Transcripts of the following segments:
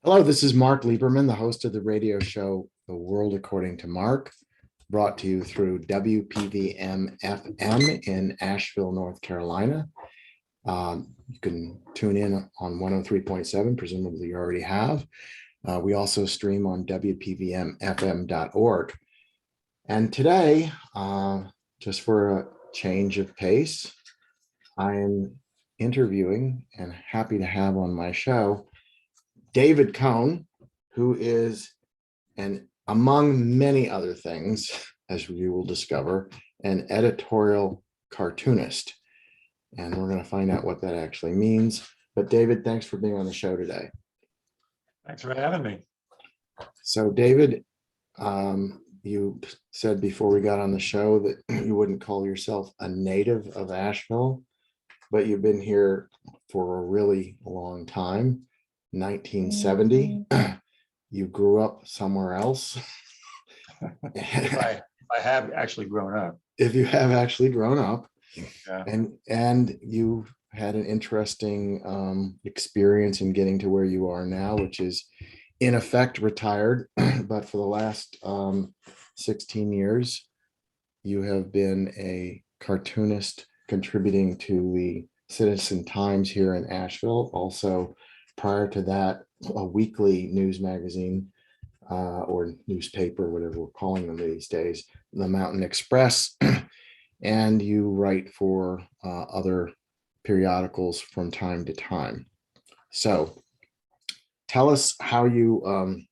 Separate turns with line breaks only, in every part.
Hello, this is Mark Lieberman, the host of the radio show The World According to Mark, brought to you through WPVM FM in Asheville, North Carolina. You can tune in on 103.7, presumably you already have. We also stream on WPVMFM.org. And today, just for a change of pace, I am interviewing and happy to have on my show David Cohen, who is, and among many other things, as you will discover, an editorial cartoonist. And we're going to find out what that actually means. But David, thanks for being on the show today.
Thanks for having me.
So David, you said before we got on the show that you wouldn't call yourself a native of Asheville, but you've been here for a really long time. 1970. You grew up somewhere else.
If I have actually grown up.
If you have actually grown up,
Yeah.
and you had an interesting experience in getting to where you are now, which is in effect retired, but for the last 16 years, you have been a cartoonist contributing to the Citizen Times here in Asheville. Also, prior to that, a weekly news magazine or newspaper, whatever we're calling them these days, the Mountain Express. And you write for other periodicals from time to time. So tell us how you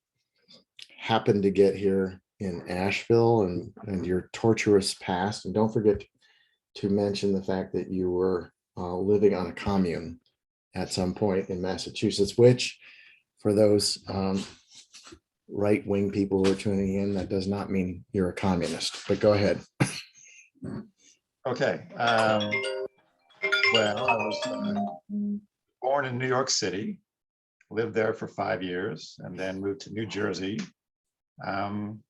happened to get here in Asheville and your torturous past. And don't forget to mention the fact that you were living on a commune at some point in Massachusetts, which for those right-wing people who are tuning in, that does not mean you're a communist, but go ahead.
Okay. Well, I was born in New York City, lived there for 5 years, and then moved to New Jersey. And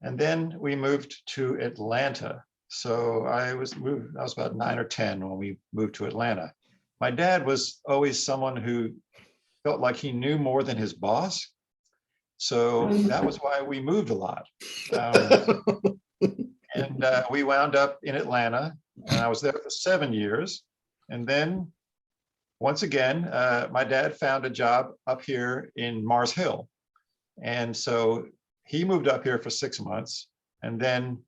then we moved to Atlanta. So I was about 9 or 10 when we moved to Atlanta. My dad was always someone who felt like he knew more than his boss. So that was why we moved a lot. And we wound up in Atlanta, and I was there for 7 years. And then once again, my dad found a job up here in Mars Hill. And so he moved up here for 6 months, and then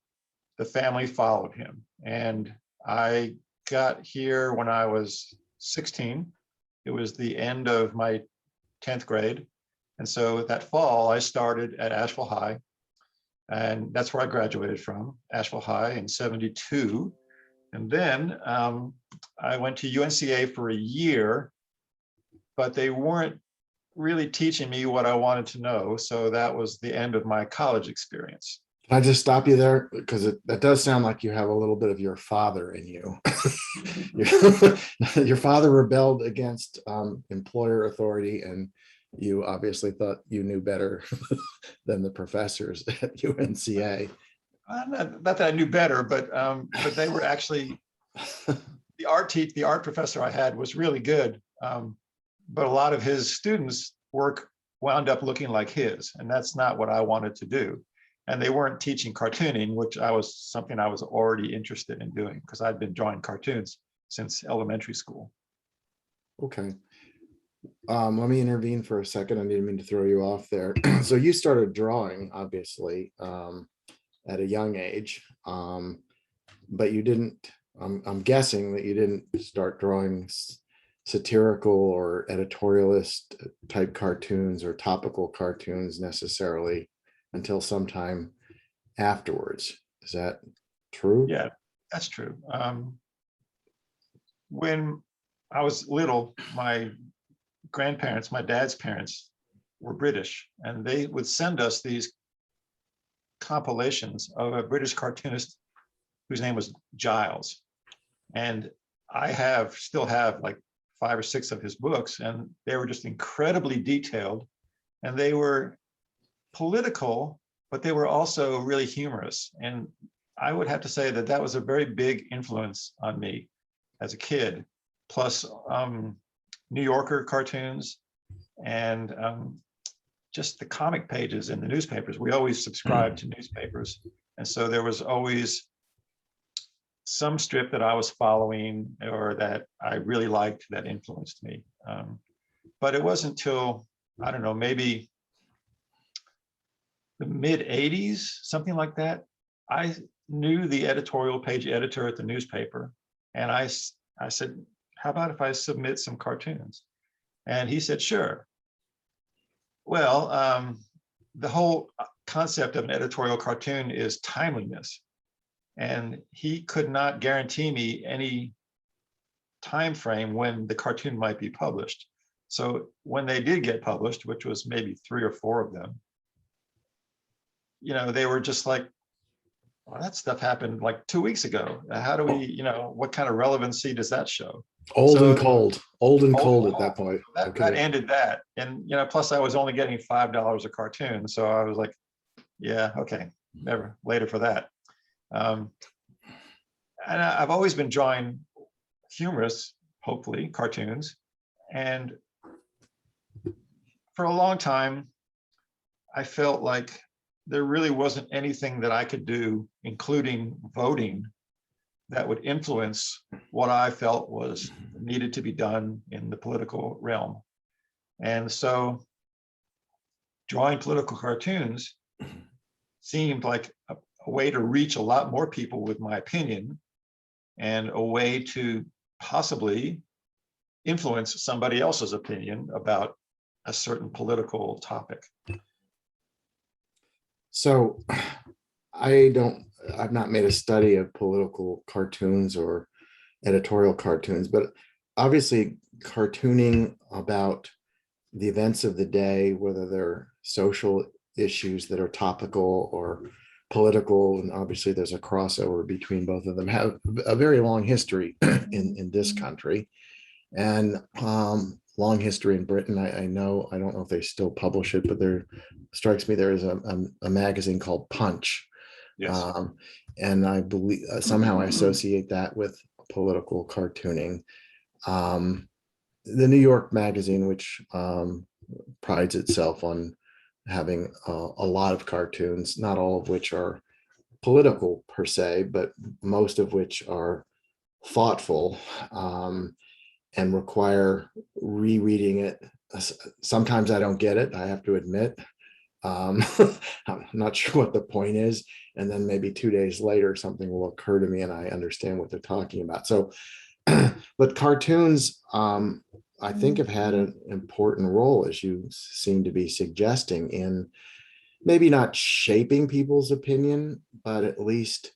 the family followed him. And I got here when I was 16. It was the end of my 10th grade. And so that fall, I started at Asheville High. And that's where I graduated from, Asheville High in 72. And then I went to UNCA for a year, but they weren't really teaching me what I wanted to know. So that was the end of my college experience.
Can I just stop you there? Because that does sound like you have a little bit of your father in you. Your father rebelled against employer authority, and you obviously thought you knew better than the professors at UNCA.
Not that I knew better, but they were actually, the art professor I had was really good, but a lot of his students' work wound up looking like his, and that's not what I wanted to do. And they weren't teaching cartooning, which was something I was already interested in doing because I'd been drawing cartoons since elementary school.
Okay. Let me intervene for a second. I didn't mean to throw you off there. So you started drawing, obviously, at a young age, but you didn't, I'm guessing that you didn't start drawing satirical or editorialist type cartoons or topical cartoons necessarily until sometime afterwards. Is that true?
Yeah, that's true. When I was little, my grandparents, my dad's parents, were British, and they would send us these compilations of a British cartoonist whose name was Giles. And I still have like 5 or 6 of his books, and they were just incredibly detailed, and they were political, but they were also really humorous. And I would have to say that that was a very big influence on me as a kid. Plus New Yorker cartoons and just the comic pages in the newspapers. We always subscribed to newspapers. And so there was always some strip that I was following or that I really liked that influenced me. But it wasn't until, I don't know, maybe the mid 80s, something like that, I knew the editorial page editor at the newspaper. And I said, how about if I submit some cartoons? And he said, sure. Well, the whole concept of an editorial cartoon is timeliness. And he could not guarantee me any time frame when the cartoon might be published. So when they did get published, which was maybe 3 or 4 of them, you know, they were just like, well, that stuff happened like 2 weeks ago. How do we, you know, what kind of relevancy does that show?
Old and
So
cold, old and cold at that point.
That ended that. And, you know, plus I was only getting $5 a cartoon. So I was like, yeah, okay, never, later for that. And I've always been drawing humorous, hopefully, cartoons. And for a long time, I felt like there really wasn't anything that I could do, including voting, that would influence what I felt was needed to be done in the political realm. And so drawing political cartoons seemed like a way to reach a lot more people with my opinion and a way to possibly influence somebody else's opinion about a certain political topic.
So I've not made a study of political cartoons or editorial cartoons, but obviously cartooning about the events of the day, whether they're social issues that are topical or political, and obviously there's a crossover between both of them, have a very long history in this country, and long history in Britain. I know, I don't know if they still publish it, but there strikes me there is a magazine called Punch.
Yes.
And I believe somehow I associate that with political cartooning. The New York Magazine, which prides itself on having a lot of cartoons, not all of which are political per se, but most of which are thoughtful and require rereading it. Sometimes I don't get it, I have to admit. I'm not sure what the point is. And then maybe 2 days later, something will occur to me and I understand what they're talking about. So, but cartoons, I think, have had an important role, as you seem to be suggesting, in maybe not shaping people's opinion, but at least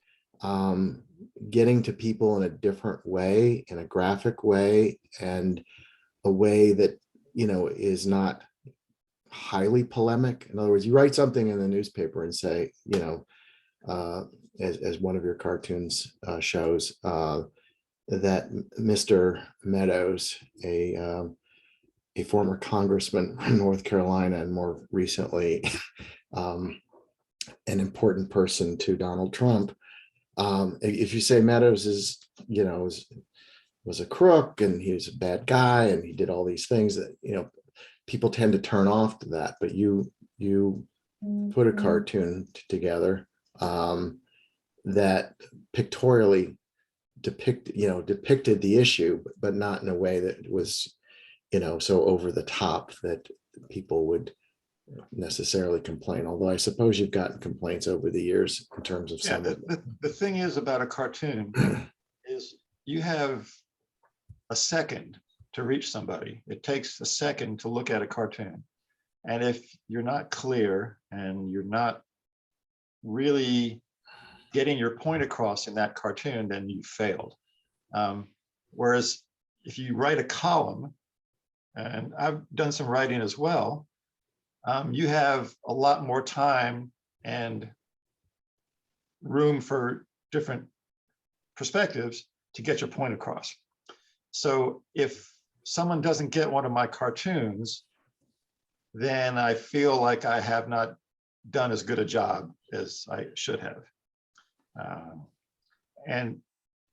getting to people in a different way, in a graphic way, and a way that, you know, is not highly polemic. In other words, you write something in the newspaper and say, you know, as one of your cartoons shows, that Mr. Meadows, a former congressman from North Carolina, and more recently an important person to Donald Trump. If you say Meadows is, you know, was a crook and he was a bad guy and he did all these things, that, you know, people tend to turn off to that. But you put a cartoon together that pictorially depicted the issue, but not in a way that was, you know, so over the top that people would necessarily complain. Although I suppose you've gotten complaints over the years in terms of some of
the thing is about a cartoon is you have a second to reach somebody. It takes a second to look at a cartoon. And if you're not clear and you're not really getting your point across in that cartoon, then you failed. Whereas if you write a column, and I've done some writing as well, you have a lot more time and room for different perspectives to get your point across. So if someone doesn't get one of my cartoons, then I feel like I have not done as good a job as I should have. And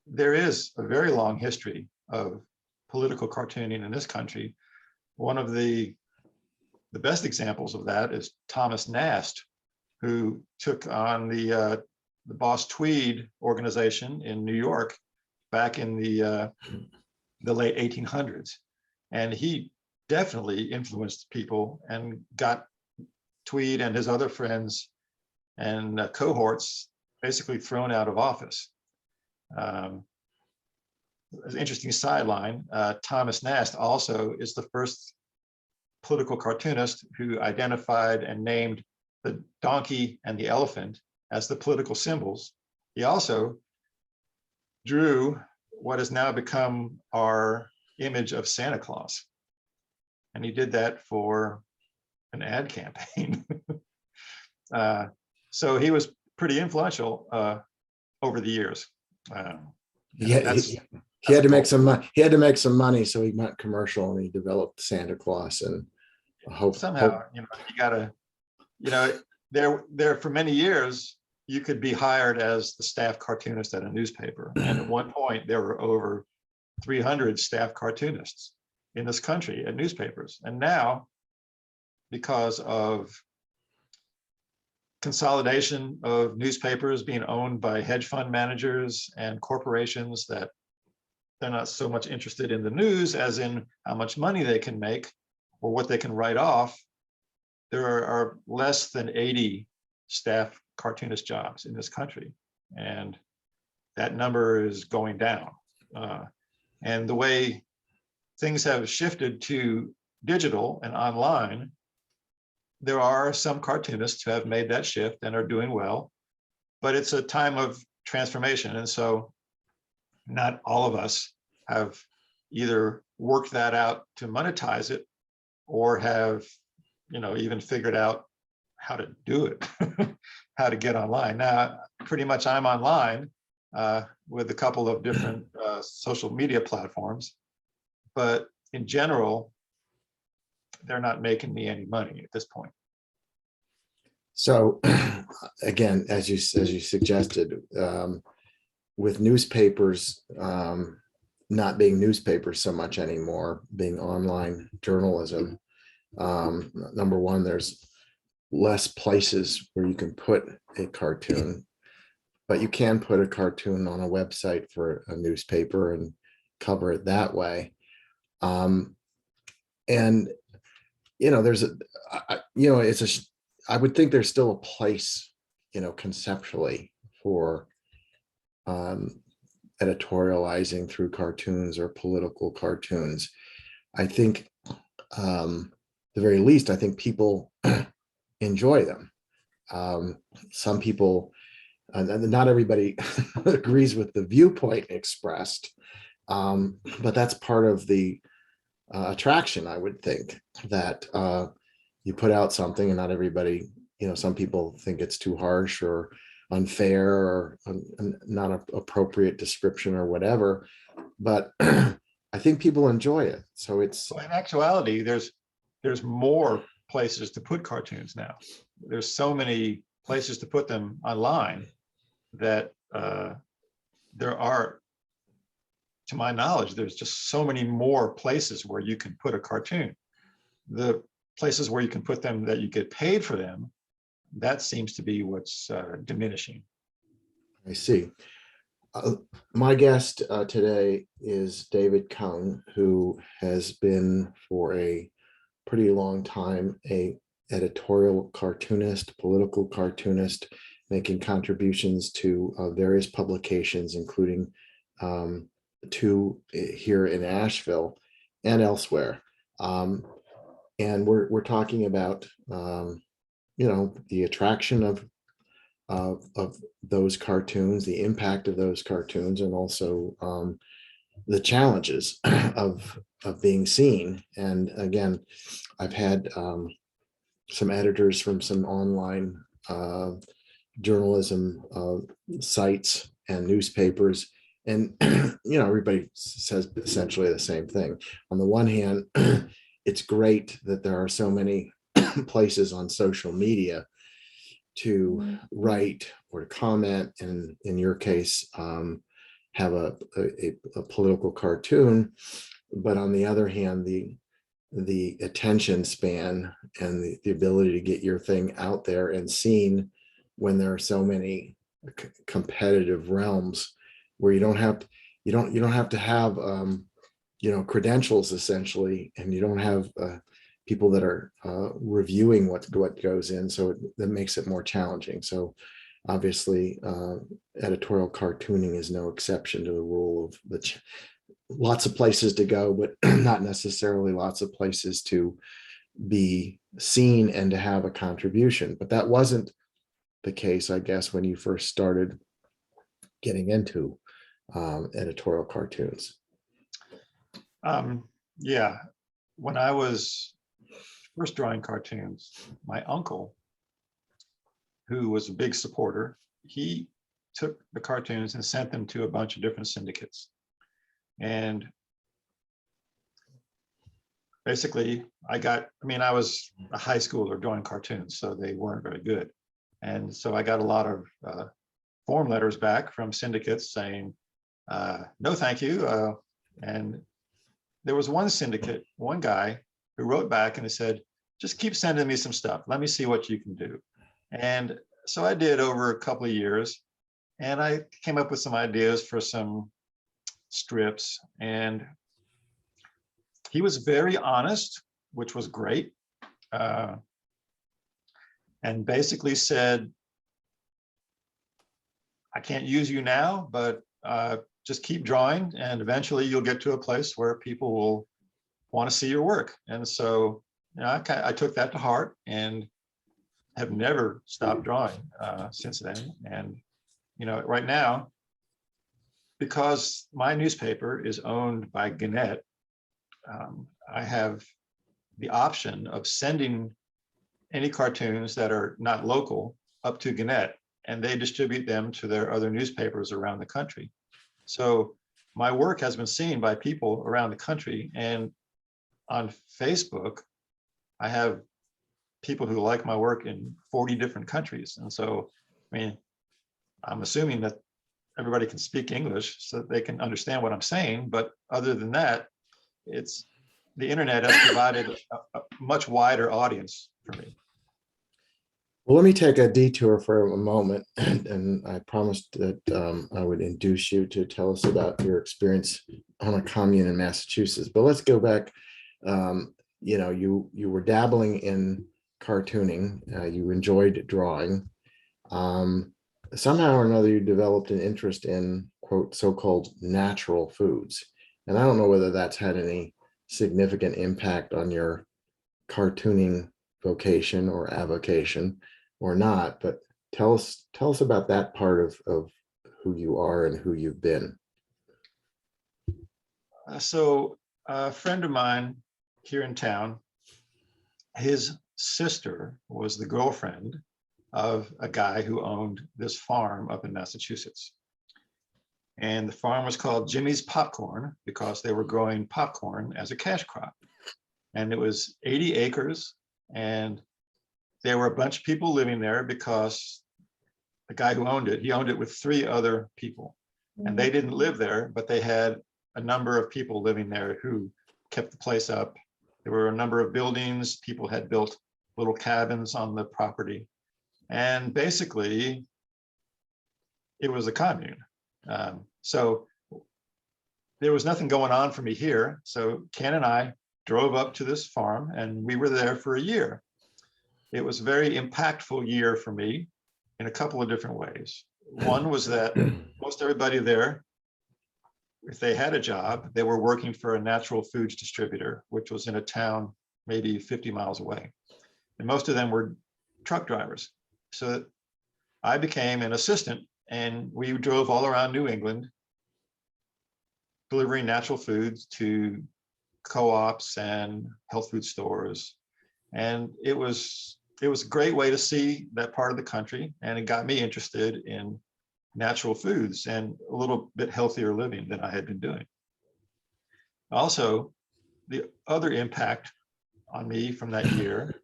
there is a very long history of political cartooning in this country. One of the the best examples of that is Thomas Nast, who took on the Boss Tweed organization in New York back in the late 1800s. And he definitely influenced people and got Tweed and his other friends and cohorts basically thrown out of office. An interesting sideline, Thomas Nast also is the first political cartoonist who identified and named the donkey and the elephant as the political symbols. He also drew what has now become our image of Santa Claus. And he did that for an ad campaign. So he was pretty influential over the years.
Yeah, he had to make some money. He had to make some money, so he went commercial and he developed Santa Claus. And
somehow, you gotta, there for many years, you could be hired as the staff cartoonist at a newspaper. And at one point, there were over 300 staff cartoonists in this country at newspapers. And now, because of consolidation of newspapers being owned by hedge fund managers and corporations, that they're not so much interested in the news as in how much money they can make or what they can write off, there are less than 80 staff cartoonist jobs in this country. And that number is going down. And the way things have shifted to digital and online, there are some cartoonists who have made that shift and are doing well, but it's a time of transformation. And so not all of us have either worked that out to monetize it or have, even figured out how to do it, how to get online. Now, pretty much I'm online with a couple of different social media platforms, but in general, they're not making me any money at this point.
So again, as you suggested, with newspapers not being newspapers so much anymore, being online journalism, number one, there's less places where you can put a cartoon, but you can put a cartoon on a website for a newspaper and cover it that way. And there's I would think there's still a place, conceptually for editorializing through cartoons or political cartoons. I think, the very least, I think people enjoy them. Some people, not everybody agrees with the viewpoint expressed, but that's part of the attraction, I would think, that you put out something and not everybody, some people think it's too harsh or unfair or not an appropriate description or whatever, but I think people enjoy it. So it's,
well, in actuality, there's more places to put cartoons now. There's so many places to put them online that there are, to my knowledge, there's just so many more places where you can put a cartoon. The places where you can put them that you get paid for them, that seems to be what's diminishing.
I see. My guest today is David Cohen, who has been for a pretty long time a editorial cartoonist, political cartoonist, making contributions to various publications, including two here in Asheville and elsewhere. And we're talking about the attraction of those cartoons, the impact of those cartoons, and also the challenges of being seen. And again, I've had some editors from some online journalism sites and newspapers, and everybody says essentially the same thing. On the one hand, it's great that there are so many places on social media to write or to comment, and in your case, have a political cartoon. But on the other hand, the the attention span and the ability to get your thing out there and seen when there are so many competitive realms where you don't have to, you don't have to have credentials essentially, and you don't have people that are reviewing what goes in, so that makes it more challenging. So obviously editorial cartooning is no exception to the rule of lots of places to go, but not necessarily lots of places to be seen and to have a contribution. But that wasn't the case, I guess, when you first started getting into editorial cartoons.
Yeah, when I was first drawing cartoons, my uncle, who was a big supporter, he took the cartoons and sent them to a bunch of different syndicates. And basically, I was a high schooler drawing cartoons, so they weren't very good. And so I got a lot of form letters back from syndicates saying, no, thank you. And there was one syndicate, one guy who wrote back and he said, just keep sending me some stuff. Let me see what you can do. And so I did over a couple of years, and I came up with some ideas for some strips, and he was very honest, which was great. And basically said, I can't use you now, but just keep drawing, and eventually you'll get to a place where people will want to see your work. And so I took that to heart and have never stopped drawing since then. And right now, because my newspaper is owned by Gannett, I have the option of sending any cartoons that are not local up to Gannett, and they distribute them to their other newspapers around the country. So my work has been seen by people around the country, and on Facebook, I have people who like my work in 40 different countries. And so, I'm assuming that everybody can speak English so that they can understand what I'm saying. But other than that, the internet has provided a much wider audience for me.
Well, let me take a detour for a moment, and I promised that I would induce you to tell us about your experience on a commune in Massachusetts. But let's go back. You were dabbling in cartooning. You enjoyed drawing. Somehow or another, you developed an interest in, quote, so-called natural foods. And I don't know whether that's had any significant impact on your cartooning vocation or avocation or not, but tell us about that part of who you are and who you've been.
So a friend of mine here in town, his sister was the girlfriend of a guy who owned this farm up in Massachusetts. And the farm was called Jimmy's Popcorn because they were growing popcorn as a cash crop. And it was 80 acres, and there were a bunch of people living there because the guy who owned it, he owned it with 3 other people. And they didn't live there, but they had a number of people living there who kept the place up. There were a number of buildings. People had built little cabins on the property. And basically, it was a commune. So there was nothing going on for me here. So Ken and I drove up to this farm, and we were there for a year. It was a very impactful year for me in a couple of different ways. One was that most everybody there, if they had a job, they were working for a natural foods distributor, which was in a town maybe 50 miles away. And most of them were truck drivers. So I became an assistant, and we drove all around New England, delivering natural foods to co-ops and health food stores. And it was a great way to see that part of the country, and it got me interested in natural foods and a little bit healthier living than I had been doing. Also, the other impact on me from that year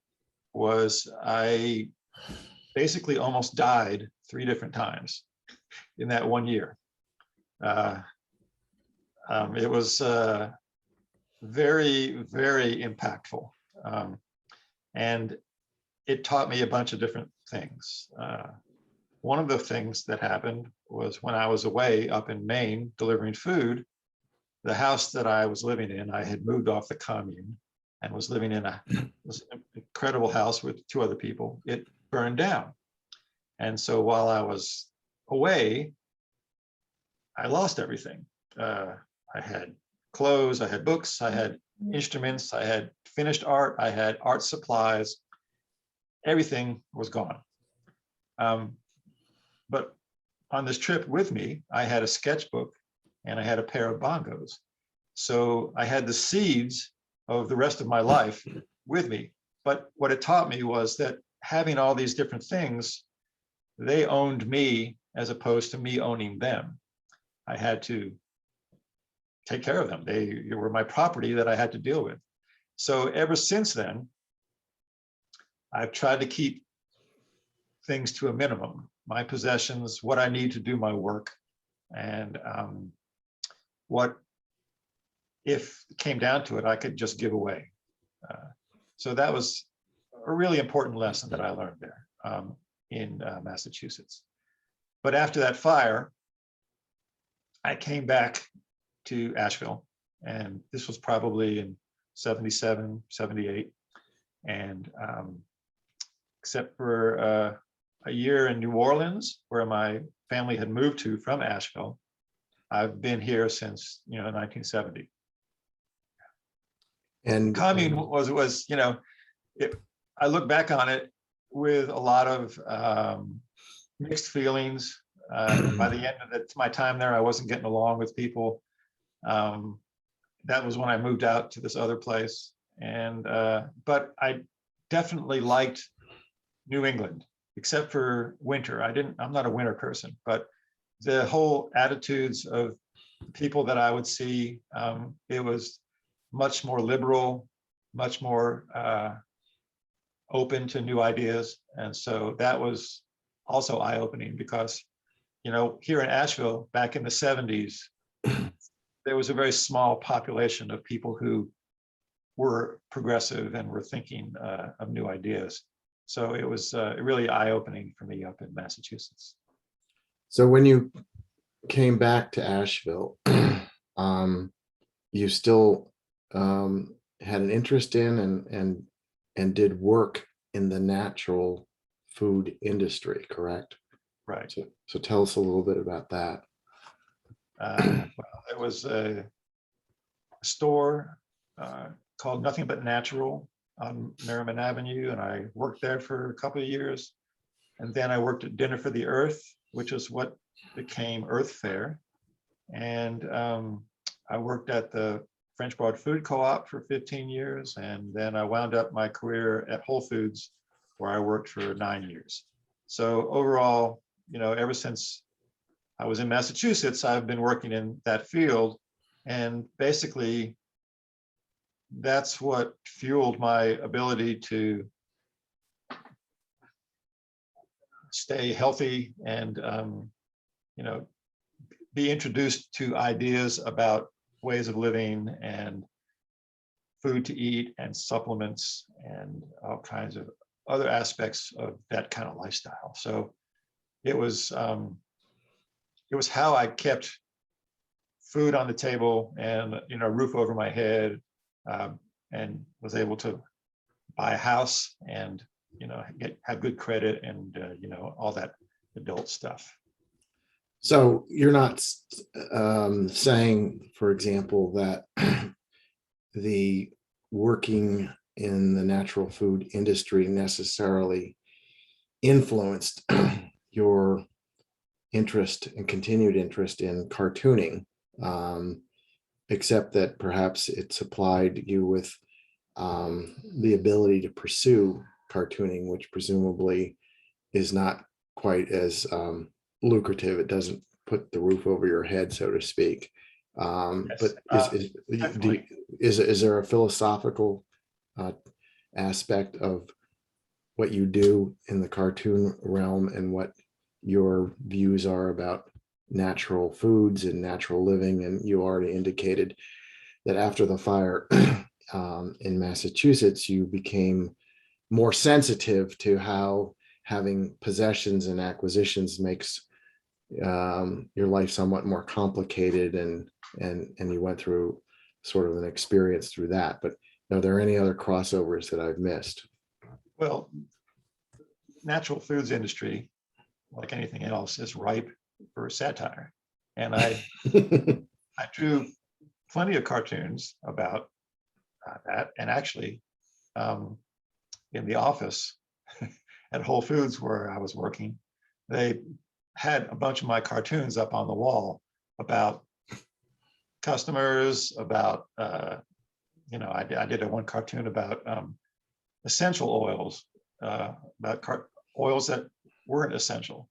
was I basically almost died 3 different times in that one year. It was very, very impactful. And it taught me a bunch of different things. One of the things that happened was when I was away up in Maine delivering food, the house that I was living in, I had moved off the commune and was living in this incredible house with two other people. It burned down. And so while I was away, I lost everything. I had clothes, I had books, I had instruments, I had finished art, I had art supplies. Everything was gone. But on this trip with me, I had a sketchbook and I had a pair of bongos. So I had the seeds of the rest of my life with me. But what it taught me was that having all these different things, they owned me as opposed to me owning them. I had to take care of them. They were my property that I had to deal with. So ever since then, I've tried to keep things to a minimum, my possessions, what I need to do my work, and what, if it came down to it, I could just give away. So that was a really important lesson that I learned there in Massachusetts. But after that fire, I came back to Asheville, and this was probably in 77, 78. And except for a year in New Orleans, where my family had moved to from Asheville, I've been here since 1970.
And
Commune was I look back on it with a lot of mixed feelings. By the end of my time there, I wasn't getting along with people. That was when I moved out to this other place, and but I definitely liked New England, except for winter. I'm not a winter person, but the whole attitudes of people that I would see, it was much more liberal, much more open to new ideas. And so that was also eye-opening because, here in Asheville, back in the 70s, there was a very small population of people who were progressive and were thinking of new ideas. So it was really eye-opening for me up in Massachusetts.
so when you came back to Asheville, you still had an interest in and did work in the natural food industry, correct?
Right.
So tell us a little bit about that.
Well, it was a store called Nothing But Natural on Merriman Avenue, and I worked there for a couple of years. And then I worked at Dinner for the Earth, which is what became Earth Fare. And I worked at the French Broad Food Co-op for 15 years. And then I wound up my career at Whole Foods, where I worked for 9 years. So overall, ever since I was in Massachusetts, I've been working in that field. And basically, that's what fueled my ability to stay healthy and, be introduced to ideas about ways of living and food to eat and supplements and all kinds of other aspects of that kind of lifestyle. So it was how I kept food on the table and a roof over my head, and was able to buy a house and have good credit and all that adult stuff.
So you're not saying, for example, that the working in the natural food industry necessarily influenced your interest and continued interest in cartooning, except that perhaps it supplied you with the ability to pursue cartooning, which presumably is not quite as lucrative. It doesn't put the roof over your head, so to speak.
Yes,
But is there a philosophical aspect of what you do in the cartoon realm and what your views are about natural foods and natural living? And you already indicated that after the fire in Massachusetts, you became more sensitive to how having possessions and acquisitions makes your life somewhat more complicated, and you went through sort of an experience through that. But are there any other crossovers that I've missed?
Well, natural foods industry, like anything else, is ripe for satire. And I drew plenty of cartoons about that. And actually, in the office at Whole Foods where I was working, they had a bunch of my cartoons up on the wall about customers, about, I did one cartoon about essential oils, about oils that weren't essential.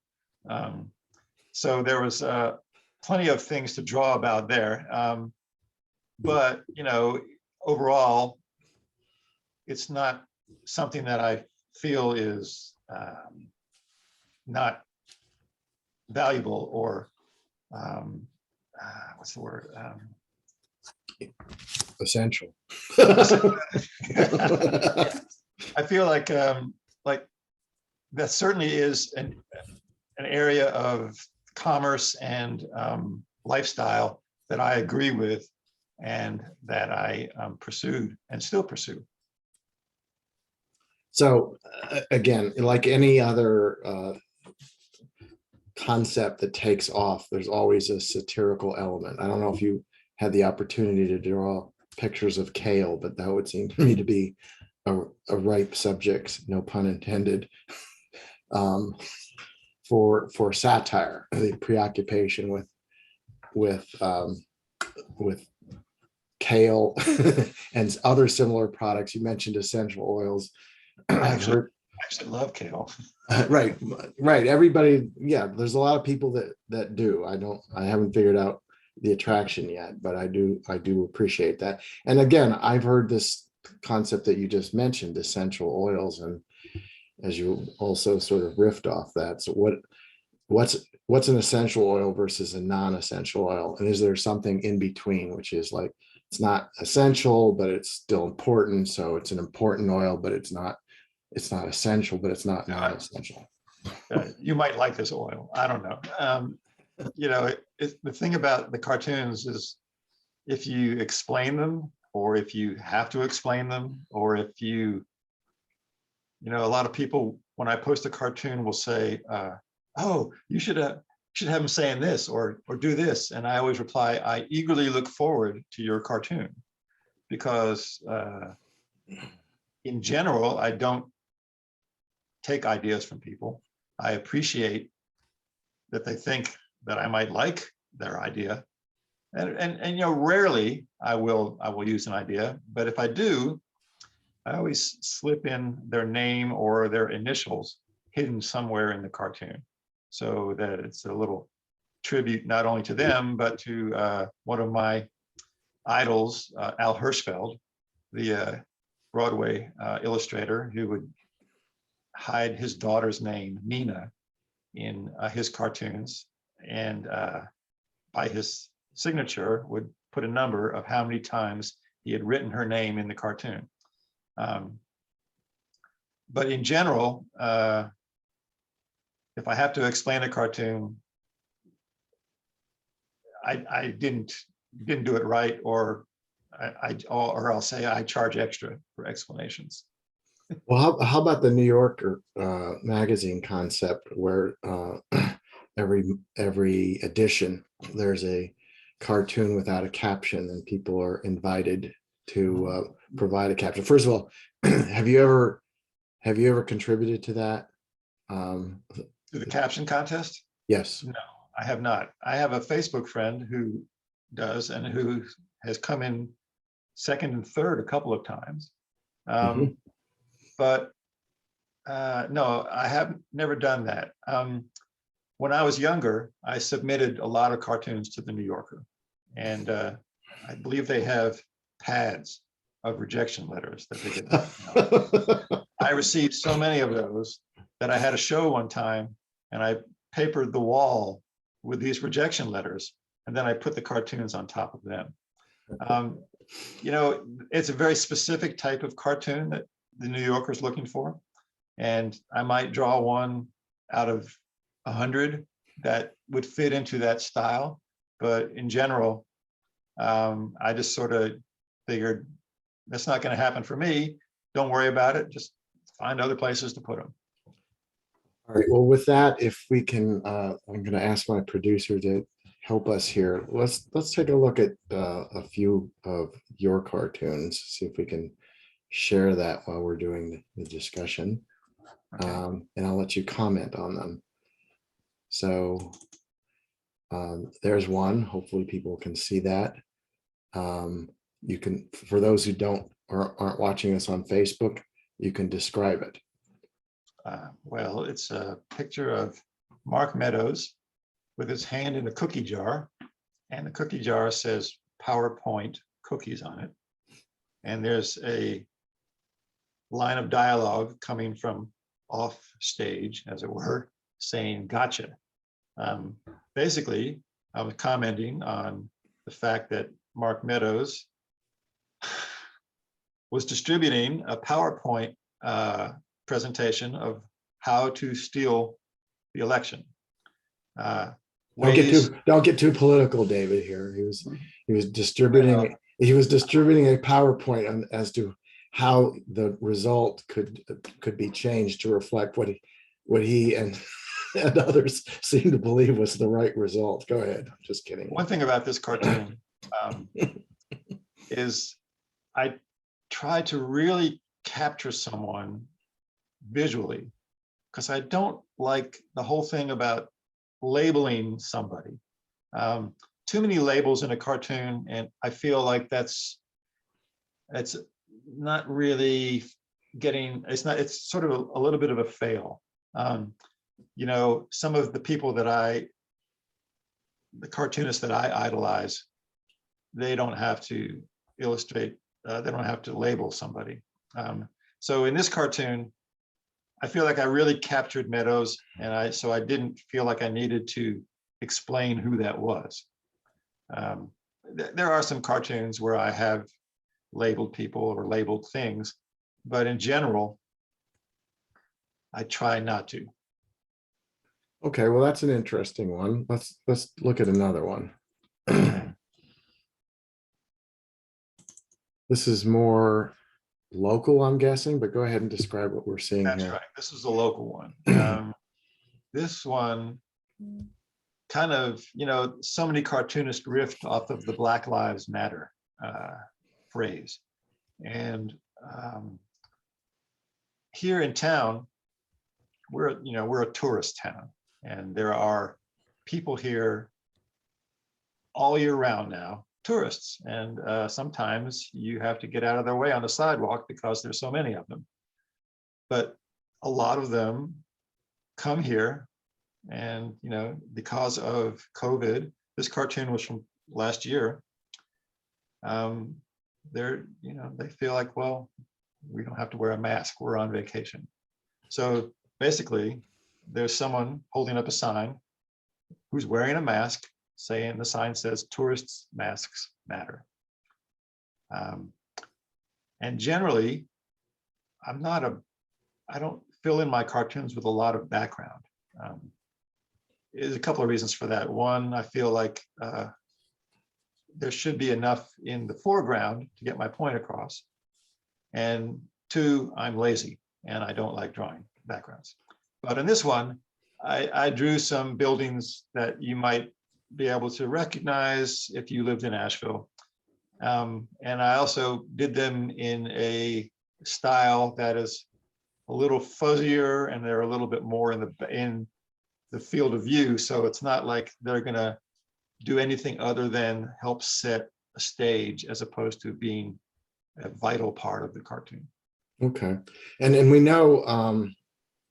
So there was plenty of things to draw about there. But, overall, it's not something that I feel is not valuable or what's the word?
Essential.
I feel like that certainly is an area of commerce and lifestyle that I agree with and that I pursued and still pursue.
So again, like any other concept that takes off, there's always a satirical element. I don't know if you had the opportunity to draw pictures of kale, but that would seem to me to be a ripe subject, no pun intended, for satire. The preoccupation with kale and other similar products. You mentioned essential oils.
I actually love kale.
Right. Everybody, yeah, there's a lot of people that do. I haven't figured out the attraction yet, but I do appreciate that. And again, I've heard this concept that you just mentioned, essential oils, and as you also sort of riffed off that. So what's an essential oil versus a non-essential oil? And is there something in between, which is like, it's not essential, but it's still important. So it's an important oil, but it's not essential, but it's not non-essential.
You might like this oil. I don't know. The thing about the cartoons is if you explain them, or if you have to explain them, or if a lot of people, when I post a cartoon, will say, oh, you should have them saying this or do this. And I always reply, I eagerly look forward to your cartoon, because in general, I don't take ideas from people. I appreciate that they think that I might like their idea. And rarely I will use an idea, but if I do, I always slip in their name or their initials hidden somewhere in the cartoon, so that it's a little tribute not only to them, but to one of my idols, Al Hirschfeld, the Broadway illustrator, who would hide his daughter's name, Nina, in his cartoons, and by his signature would put a number of how many times he had written her name in the cartoon. But in general, if I have to explain a cartoon, I didn't do it right, or I'll say I charge extra for explanations.
Well, how about the New Yorker magazine concept, where every edition there's a cartoon without a caption, and people are invited to provide a caption? First of all, have you ever contributed to that?
To the caption contest?
Yes.
No, I have not. I have a Facebook friend who does, and who has come in second and third a couple of times. But no, I have never done that. When I was younger, I submitted a lot of cartoons to the New Yorker, and I believe they have pads of rejection letters that they get. I received so many of those that I had a show one time, and I papered the wall with these rejection letters, and then I put the cartoons on top of them. it's a very specific type of cartoon that the New Yorker is looking for. And I might draw one out of 100 that would fit into that style. But in general, I just sort of figured that's not going to happen for me. Don't worry about it. Just find other places to put them.
All right. Well, with that, if we can, I'm going to ask my producer to help us here. Let's take a look at a few of your cartoons. See if we can share that while we're doing the discussion.
Okay.
And I'll let you comment on them. So there's one. Hopefully, people can see that. You can, for those who don't or aren't watching us on Facebook, you can describe it.
Well, it's a picture of Mark Meadows with his hand in a cookie jar, and the cookie jar says PowerPoint cookies on it. And there's a line of dialogue coming from off stage, as it were, saying, "Gotcha." Basically, I was commenting on the fact that Mark Meadows was distributing a PowerPoint presentation of how to steal the election.
Don't get too political, David. Here, he was distributing a PowerPoint as to how the result could be changed to reflect what he and others seem to believe was the right result. Go ahead. I'm just kidding.
One thing about this cartoon is I try to really capture someone visually, because I don't like the whole thing about labeling somebody. Too many labels in a cartoon, and I feel like it's not really getting, it's sort of a little bit of a fail. Some of the people the cartoonists that I idolize, they don't have to illustrate, they don't have to label somebody. So in this cartoon, I feel like I really captured Meadows, and so I didn't feel like I needed to explain who that was. There are some cartoons where I have labeled people or labeled things, but in general, I try not to.
Okay, well, that's an interesting one. Let's look at another one. This is more local, I'm guessing, but go ahead and describe what we're seeing
That's
here.
right. This is a local one. This one kind of, so many cartoonists riffed off of the Black Lives Matter phrase. And here in town, we're a tourist town, and there are people here all year round now, tourists, and sometimes you have to get out of their way on the sidewalk because there's so many of them. But a lot of them come here, and because of COVID, this cartoon was from last year. They feel like, well, we don't have to wear a mask, we're on vacation. So basically, there's someone holding up a sign who's wearing a mask, saying, the sign says, "Tourists' masks matter." And generally, I don't fill in my cartoons with a lot of background. There's a couple of reasons for that. One, I feel like there should be enough in the foreground to get my point across. And two, I'm lazy and I don't like drawing backgrounds. But in this one, I drew some buildings that you might be able to recognize if you lived in Asheville. And I also did them in a style that is a little fuzzier, and they're a little bit more in the field of view. So it's not like they're gonna do anything other than help set a stage, as opposed to being a vital part of the cartoon.
Okay, and we know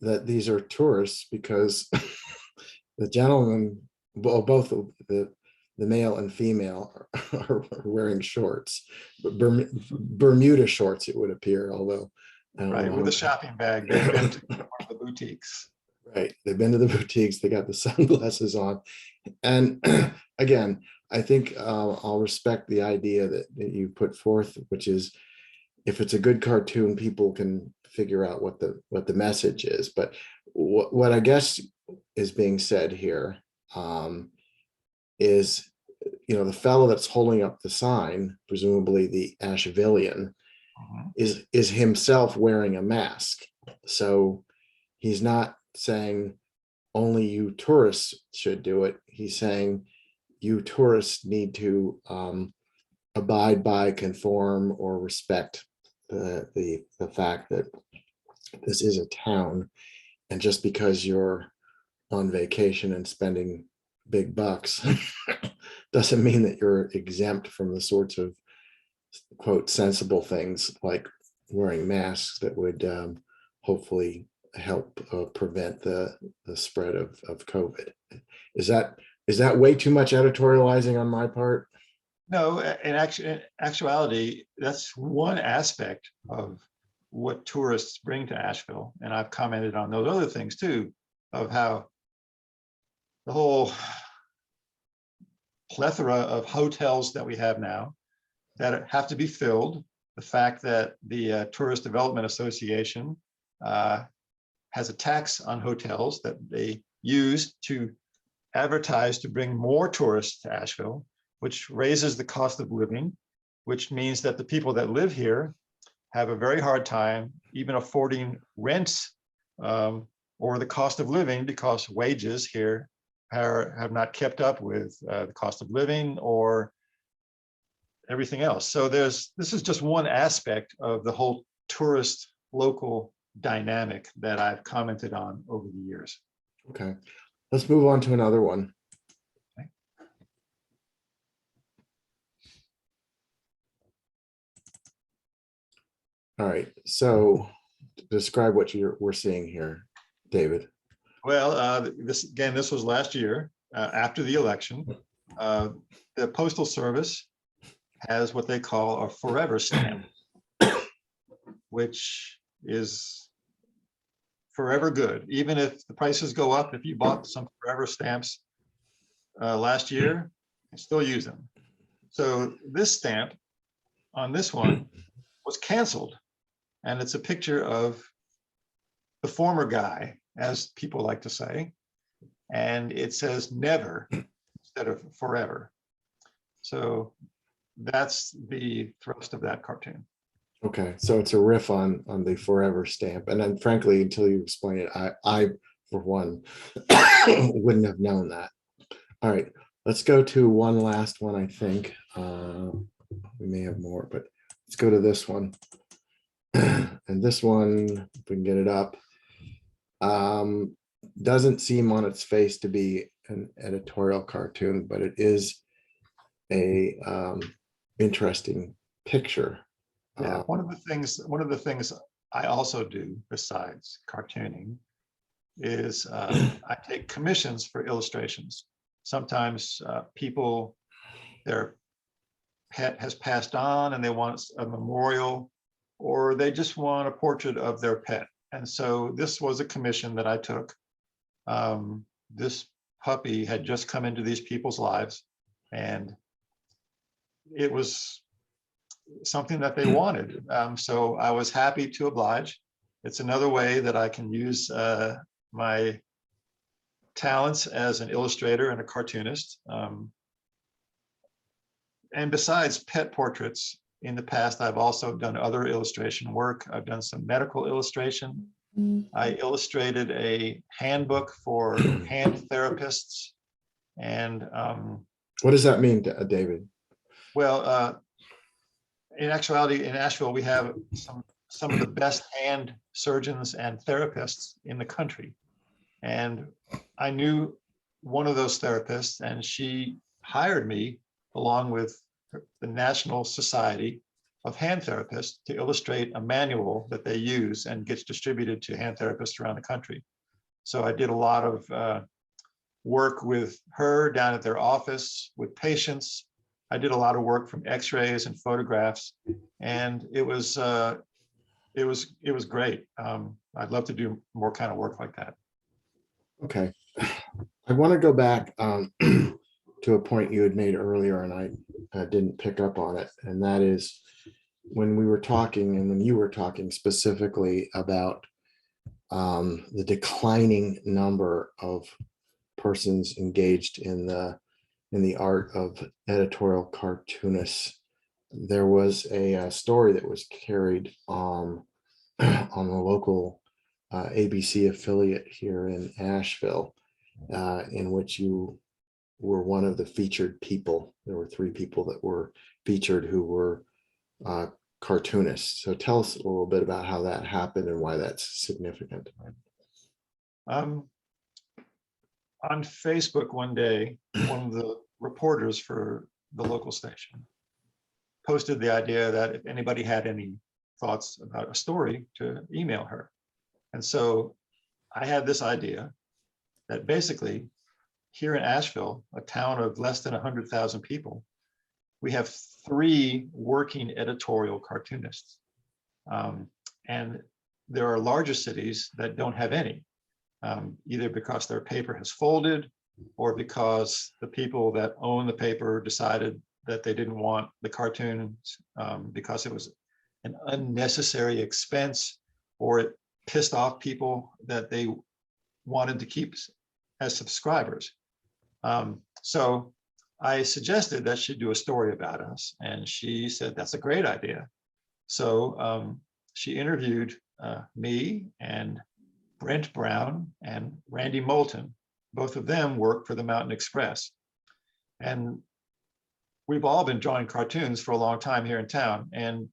that these are tourists because the gentleman, well, both the male and female are wearing shorts, but Bermuda shorts, it would appear, although
Right, with a shopping bag. They've been to one of the boutiques.
Right. They've been to the boutiques, they got the sunglasses on. And again, I think I'll respect the idea that you put forth, which is if it's a good cartoon, people can figure out what the message is. But what I guess is being said here is, the fellow that's holding up the sign, presumably the Ashevillian,
Mhm.
is himself wearing a mask. So he's not saying only you tourists should do it. He's saying you tourists need to abide by, conform, or respect the fact that this is a town, and just because you're on vacation and spending big bucks doesn't mean that you're exempt from the sorts of quote sensible things like wearing masks that would hopefully help prevent the spread of COVID. Is that way too much editorializing on my part?
No, in actuality, that's one aspect of what tourists bring to Asheville. And I've commented on those other things too, of how the whole plethora of hotels that we have now that have to be filled, the fact that the Tourist Development Association has a tax on hotels that they use to advertise to bring more tourists to Asheville, which raises the cost of living, which means that the people that live here have a very hard time even affording rents or the cost of living, because wages here have not kept up with the cost of living or everything else. So this is just one aspect of the whole tourist local dynamic that I've commented on over the years.
Okay, let's move on to another one.
Okay.
All right, so describe what we're seeing here, David.
Well, this was last year after the election. The Postal Service has what they call a forever stamp, which is forever good. Even if the prices go up, if you bought some forever stamps last year, you still use them. So this stamp on this one was canceled. And it's a picture of the former guy, as people like to say. And it says never instead of forever. So that's the thrust of that cartoon.
Okay, so it's a riff on the forever stamp, and then frankly, until you explain it, I for one wouldn't have known that. All right, let's go to one last one. I think we may have more, but let's go to this one. And this one, if we can get it up, doesn't seem on its face to be an editorial cartoon, but it is a interesting picture.
Yeah, one of the things I also do besides cartooning is I take commissions for illustrations. Sometimes people, their pet has passed on and they want a memorial, or they just want a portrait of their pet. And so this was a commission that I took. This puppy had just come into these people's lives, and it was something that they wanted. So I was happy to oblige. It's another way that I can use my talents as an illustrator and a cartoonist. And besides pet portraits, in the past, I've also done other illustration work. I've done some medical illustration. I illustrated a handbook for hand therapists. And
what does that mean, David?
well, in actuality, in Asheville, we have some of the best hand surgeons and therapists in the country. And I knew one of those therapists, and she hired me along with the National Society of Hand Therapists to illustrate a manual that they use and gets distributed to hand therapists around the country. So I did a lot of work with her down at their office with patients. I did a lot of work from X-rays and photographs, and it was great. I'd love to do more kind of work like that.
Okay. I want to go back to a point you had made earlier, and I didn't pick up on it. And that is when we were talking, and when you were talking specifically about the declining number of persons engaged in the art of editorial cartoonists. There was a story that was carried on the local ABC affiliate here in Asheville, in which you were one of the featured people. There were three people that were featured who were uh, cartoonists. So tell us a little bit about how that happened and why that's significant.
Um, on Facebook one day, one of the reporters for the local station posted the idea that if anybody had any thoughts about a story, to email her. And so I had this idea that basically here in Asheville, a town of less than 100,000 people, we have three working editorial cartoonists. And there are larger cities that don't have any, either because their paper has folded or because the people that own the paper decided that they didn't want the cartoons because it was an unnecessary expense, or it pissed off people that they wanted to keep as subscribers. So I suggested that she do a story about us, and she said, that's a great idea. So she interviewed me and Brent Brown and Randy Moulton. Both of them work for the Mountain Express. And we've all been drawing cartoons for a long time here in town. And,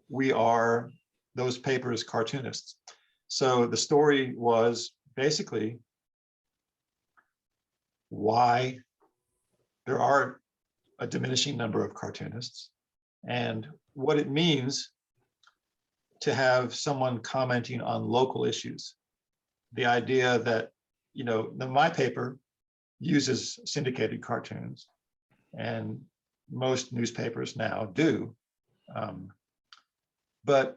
we are those papers' cartoonists. So the story was basically why there are a diminishing number of cartoonists and what it means to have someone commenting on local issues. The idea that, my paper uses syndicated cartoons, and most newspapers now do. But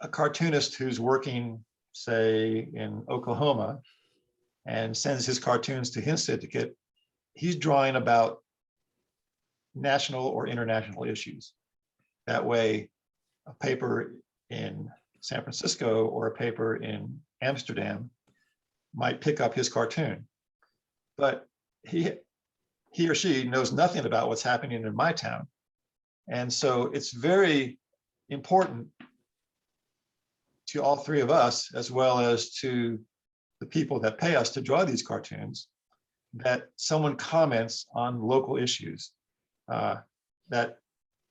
a cartoonist who's working, say, in Oklahoma and sends his cartoons to his syndicate, he's drawing about national or international issues. That way, a paper in San Francisco or a paper in Amsterdam might pick up his cartoon. But he or she knows nothing about what's happening in my town. And so it's very important to all three of us, as well as to the people that pay us to draw these cartoons, that someone comments on local issues that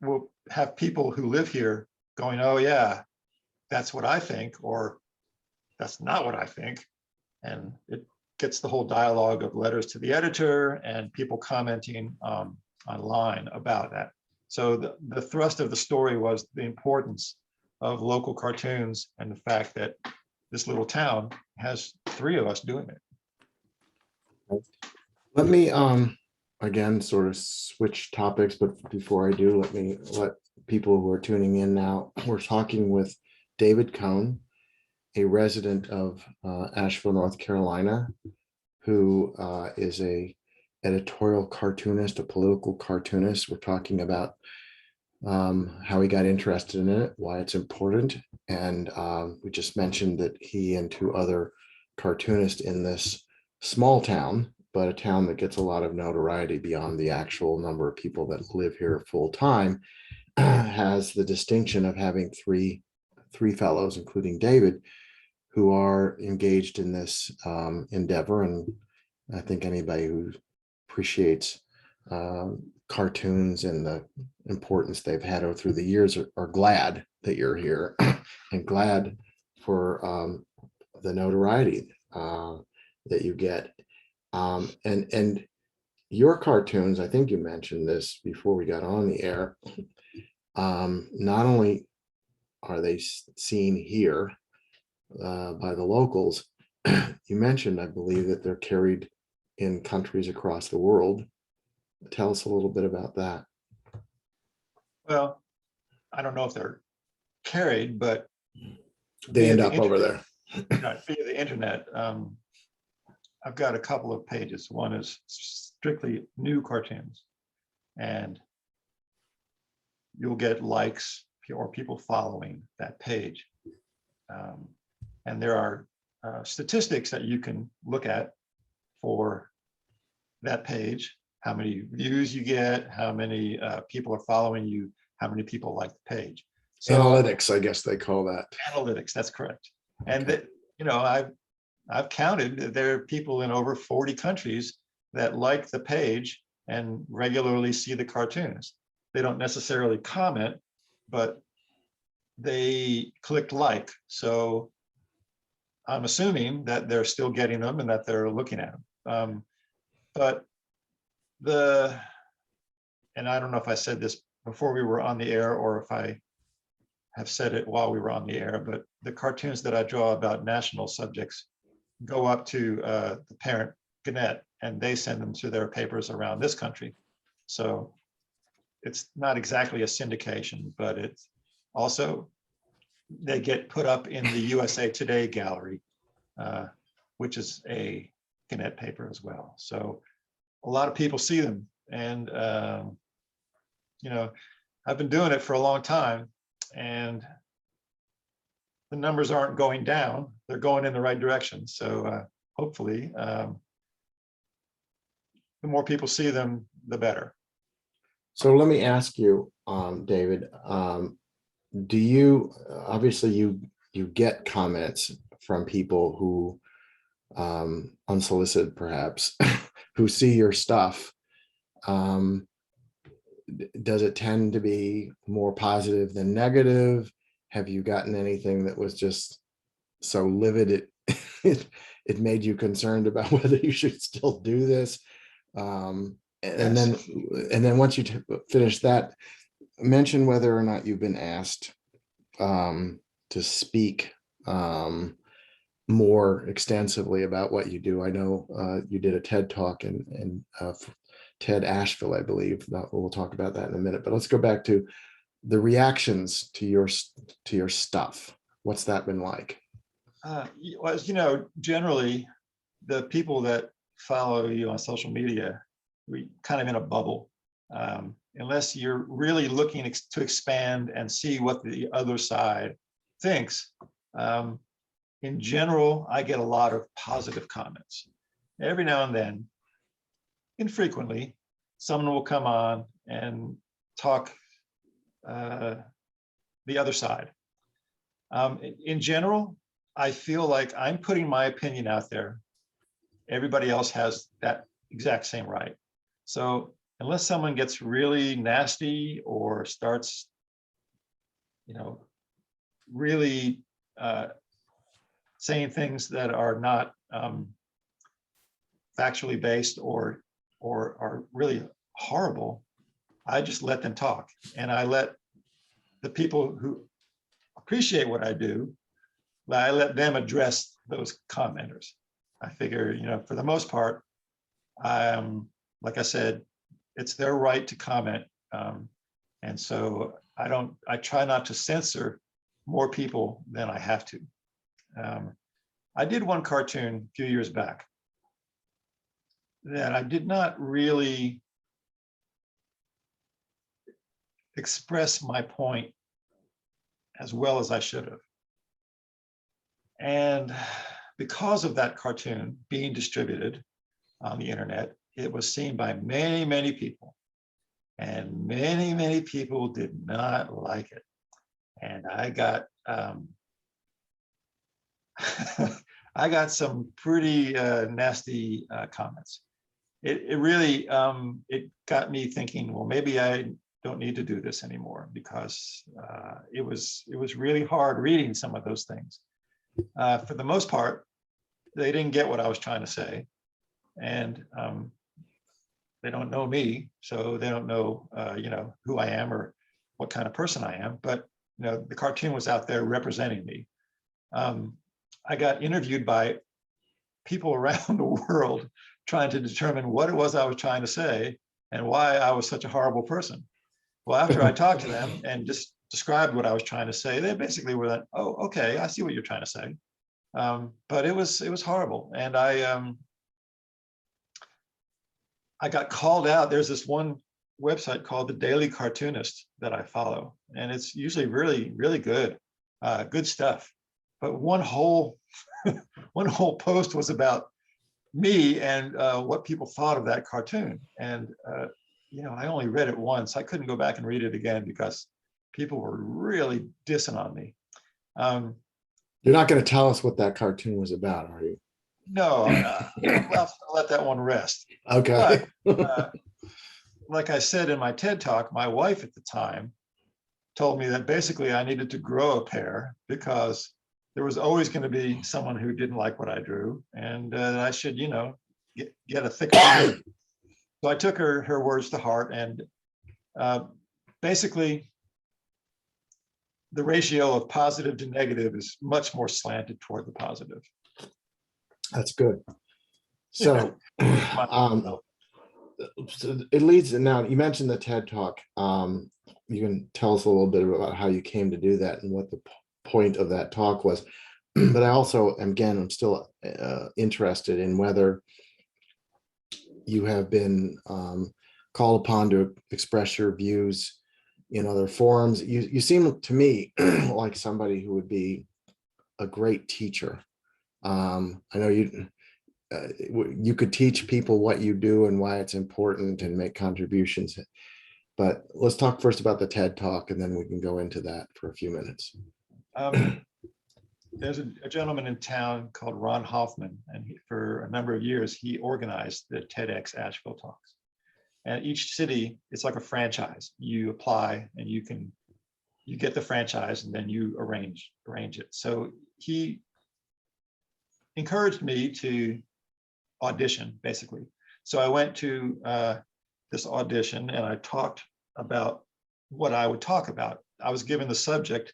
will have people who live here going, oh yeah, that's what I think, or that's not what I think. And it gets the whole dialogue of letters to the editor and people commenting online about that. So the thrust of the story was the importance of local cartoons and the fact that this little town has three of us doing it.
Let me again sort of switch topics, but before I do, let people who are tuning in now, we're talking with David Cohen, a resident of Asheville, North Carolina, who is a editorial cartoonist, a political cartoonist. We're talking about how he got interested in it, why it's important. And we just mentioned that he and two other cartoonists in this small town, but a town that gets a lot of notoriety beyond the actual number of people that live here full time, has the distinction of having three fellows, including David, who are engaged in this endeavor. And I think anybody who appreciates cartoons and the importance they've had through the years are glad that you're here and glad for the notoriety that you get. And your cartoons, I think you mentioned this before we got on the air, not only are they seen here by the locals, you mentioned, I believe, that they're carried in countries across the world. Tell us a little bit about that.
Well, I don't know if they're carried, but
They end up over there.
via the internet. I've got a couple of pages. One is strictly new cartoons, and you'll get likes or people following that page. And there are statistics that you can look at for that page, how many views you get, how many people are following you, how many people like the page. So
Analytics, I guess they call that.
analytics, that's correct. And
Okay.
that, you know, I've counted that there are people in over 40 countries that like the page and regularly see the cartoons. They don't necessarily comment, but they clicked like. So I'm assuming that they're still getting them and that they're looking at them. But and I don't know if I said this before we were on the air or if I have said it while we were on the air, but the cartoons that I draw about national subjects go up to the parent Gannett, and they send them to their papers around this country. So it's not exactly a syndication, but it's also, they get put up in the USA Today gallery, which is a Gannett paper as well. So a lot of people see them, and you know, I've been doing it for a long time, and the numbers aren't going down, they're going in the right direction. So hopefully the more people see them, the better.
So let me ask you, David, do you, obviously you get comments from people who, unsolicited perhaps, who see your stuff. Does it tend to be more positive than negative? Have you gotten anything that was just so livid it made you concerned about whether you should still do this? And then once you finish that, mention whether or not you've been asked to speak more extensively about what you do. I know you did a TED talk in TED Asheville, I believe. We'll talk about that in a minute, but let's go back to the reactions to your stuff. What's that been like?
Well, you know, generally the people that follow you on social media, we kind of in a bubble. Unless you're really looking to expand and see what the other side thinks. In general, I get a lot of positive comments. Every now and then, infrequently, someone will come on and talk the other side. In general, I feel like I'm putting my opinion out there. Everybody else has that exact same right. So unless someone gets really nasty or starts, you know, really saying things that are not factually based or are really horrible, I just let them talk. And I let the people who appreciate what I do, I let them address those commenters. I figure, you know, for the most part, like I said, it's their right to comment. And so I try not to censor more people than I have to. I did one cartoon a few years back that I did not really express my point as well as I should have. And because of that cartoon being distributed on the internet, it was seen by many, many people. And many, many people did not like it. And I got I got some pretty nasty comments. It really it got me thinking, well, maybe I don't need to do this anymore, because it was really hard reading some of those things. For the most part, they didn't get what I was trying to say, and they don't know me, so they don't know you know, who I am or what kind of person I am. But you know, the cartoon was out there representing me. I got interviewed by people around the world trying to determine what it was I was trying to say and why I was such a horrible person. Well, after I talked to them and just described what I was trying to say, they basically were like, oh, okay, I see what you're trying to say. But it was horrible. And I got called out. There's this one website called the Daily Cartoonist that I follow, and it's usually really, really good, good stuff. But one whole one whole post was about me and what people thought of that cartoon. And I only read it once. I couldn't go back and read it again because people were really dissing on me.
You're not going to tell us what that cartoon was about, are you?
No, I'll let that one rest.
Okay.
But like I said in my TED Talk, my wife at the time told me that basically I needed to grow a pair because there was always going to be someone who didn't like what I drew, and I should, get a thicker skin. So I took her words to heart, and basically the ratio of positive to negative is much more slanted toward the positive.
That's good. So, so it leads, now you mentioned the TED Talk. You can tell us a little bit about how you came to do that and what the point of that talk was. But I also, again, I'm still interested in whether you have been called upon to express your views in other forums. You seem to me like somebody who would be a great teacher. I know you could teach people what you do and why it's important and make contributions. But let's talk first about the TED Talk, and then we can go into that for a few minutes.
There's a gentleman in town called Ron Hoffman, and for a number of years, he organized the TEDx Asheville Talks. And each city, it's like a franchise. You apply and you get the franchise, and then you arrange it. So he encouraged me to audition, basically. So I went to this audition and I talked about what I would talk about. I was given the subject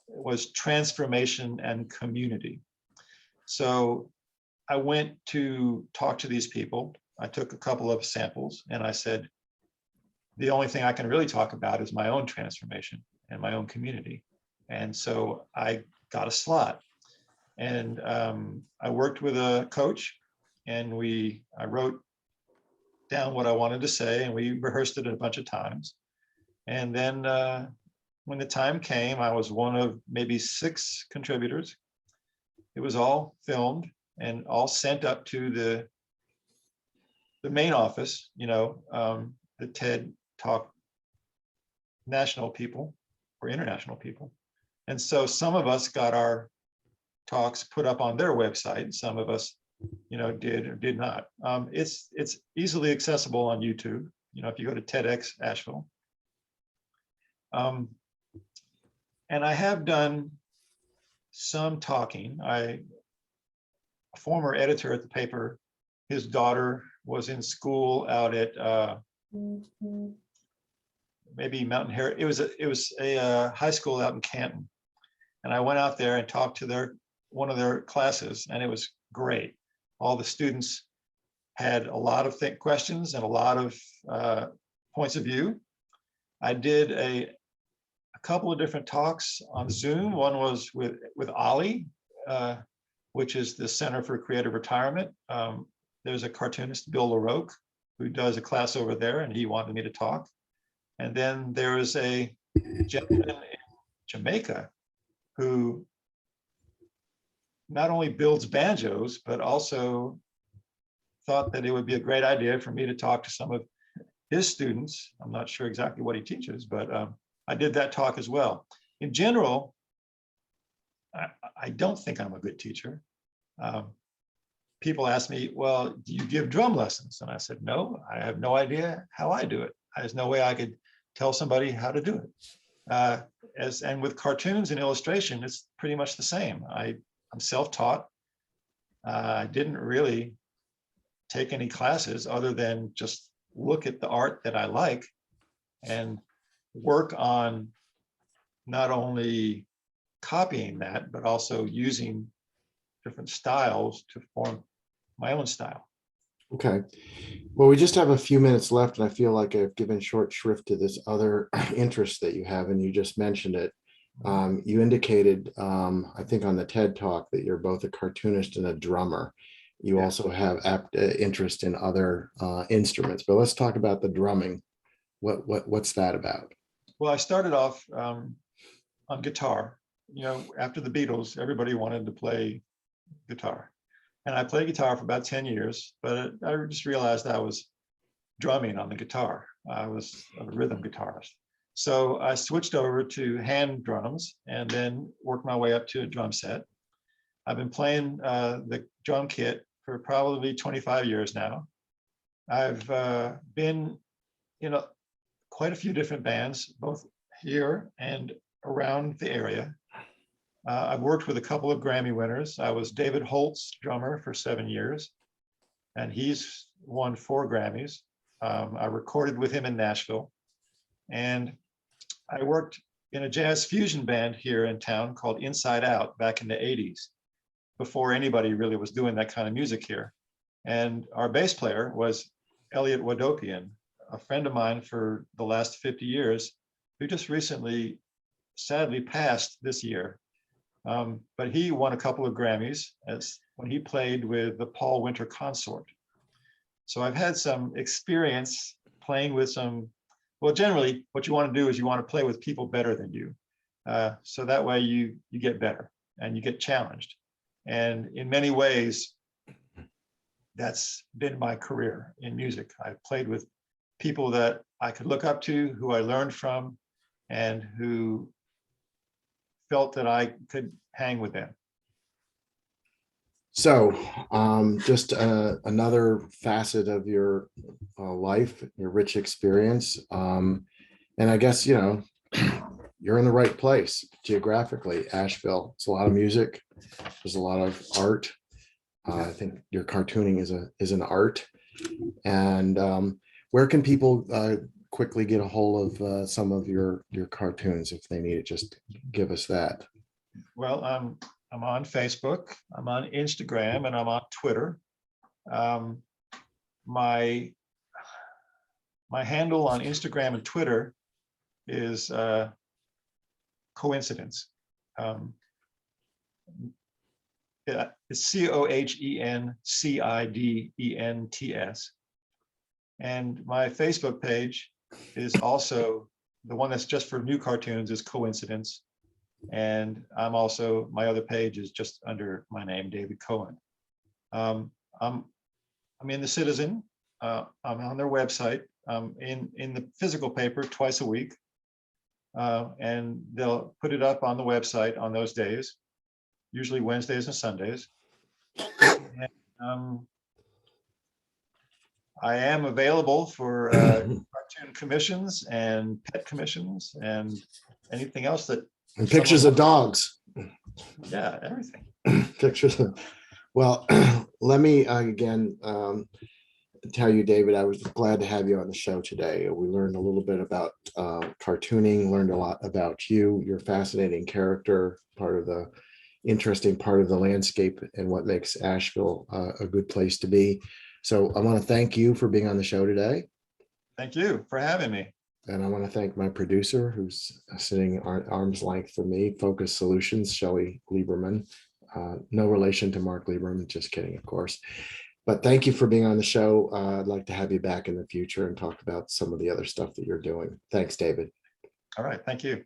was transformation and community. So I went to talk to these people. I took a couple of samples and I said, the only thing I can really talk about is my own transformation and my own community. And so I got a slot. And I worked with a coach, and I wrote down what I wanted to say, and we rehearsed it a bunch of times. And then when the time came, I was one of maybe 6 contributors. It was all filmed and all sent up to the main office, the TED Talk national people or international people. And so some of us got our talks put up on their website. Some of us, did or did not. It's easily accessible on YouTube. If you go to TEDx Asheville. And I have done some talking. A former editor at the paper, his daughter was in school out at maybe Mountain Heritage. It was a high school out in Canton, and I went out there and talked to one of their classes, and it was great. All the students had a lot of questions and a lot of points of view. I did a couple of different talks on Zoom. One was with Ollie, which is the Center for Creative Retirement. There's a cartoonist, Bill LaRoque, who does a class over there, and he wanted me to talk. And then there was a gentleman in Jamaica who not only builds banjos, but also thought that it would be a great idea for me to talk to some of his students. I'm not sure exactly what he teaches, but I did that talk as well. In general, I don't think I'm a good teacher. People ask me, well, do you give drum lessons? And I said, no, I have no idea how I do it. There's no way I could tell somebody how to do it. And with cartoons and illustration, it's pretty much the same. I'm self-taught. I didn't really take any classes other than just look at the art that I like and work on not only copying that, but also using different styles to form my own style.
Okay. Well, we just have a few minutes left, and I feel like I've given short shrift to this other interest that you have, and you just mentioned it. You indicated, I think on the TED Talk, that you're both a cartoonist and a drummer. You
Yeah.
also have interest in other instruments, but let's talk about the drumming. What's that about?
Well, I started off on guitar. You know, after the Beatles, everybody wanted to play guitar. And I played guitar for about 10 years, but I just realized I was drumming on the guitar. I was a rhythm guitarist. So I switched over to hand drums and then worked my way up to a drum set. I've been playing the drum kit for probably 25 years now. I've been in quite a few different bands, both here and around the area. I've worked with a couple of Grammy winners. I was David Holt's drummer for 7 years, and he's won 4 Grammys. I recorded with him in Nashville, and I worked in a jazz fusion band here in town called Inside Out back in the 80s, before anybody really was doing that kind of music here. And our bass player was Elliot Wadopian, a friend of mine for the last 50 years, who just recently sadly passed this year. But he won a couple of Grammys when he played with the Paul Winter Consort. So I've had some experience playing with well, generally what you want to do is you want to play with people better than you. So that way you get better and you get challenged. And in many ways, that's been my career in music. I've played with people that I could look up to, who I learned from, and who felt that I could hang with them.
So just another facet of your life, your rich experience. And I guess, you're in the right place geographically. Asheville, it's a lot of music. There's a lot of art. I think your cartooning is an art. And where can people quickly get a hold of some of your cartoons if they need it? Just give us that.
Well, I'm on Facebook, I'm on Instagram, and I'm on Twitter. My handle on Instagram and Twitter is Coincidence. It's COHENCIDENTS. And my Facebook page is also the one that's just for new cartoons, is Coincidence. And my other page is just under my name, David Cohen. I'm in the Citizen. I'm on their website. In the physical paper twice a week. And they'll put it up on the website on those days, usually Wednesdays and Sundays. And, I am available for cartoon commissions and pet commissions and anything else that.
And pictures of dogs.
Yeah, everything.
Pictures of, well, let me again tell you, David, I was glad to have you on the show today. We learned a little bit about cartooning, learned a lot about you, your fascinating character, interesting part of the landscape, and what makes Asheville a good place to be. So I want to thank you for being on the show today.
Thank you for having me.
And I want to thank my producer, who's sitting arm's length from me, Focus Solutions, Shelley Lieberman. No relation to Mark Lieberman, just kidding, of course. But thank you for being on the show. I'd like to have you back in the future and talk about some of the other stuff that you're doing. Thanks, David.
All right, thank you.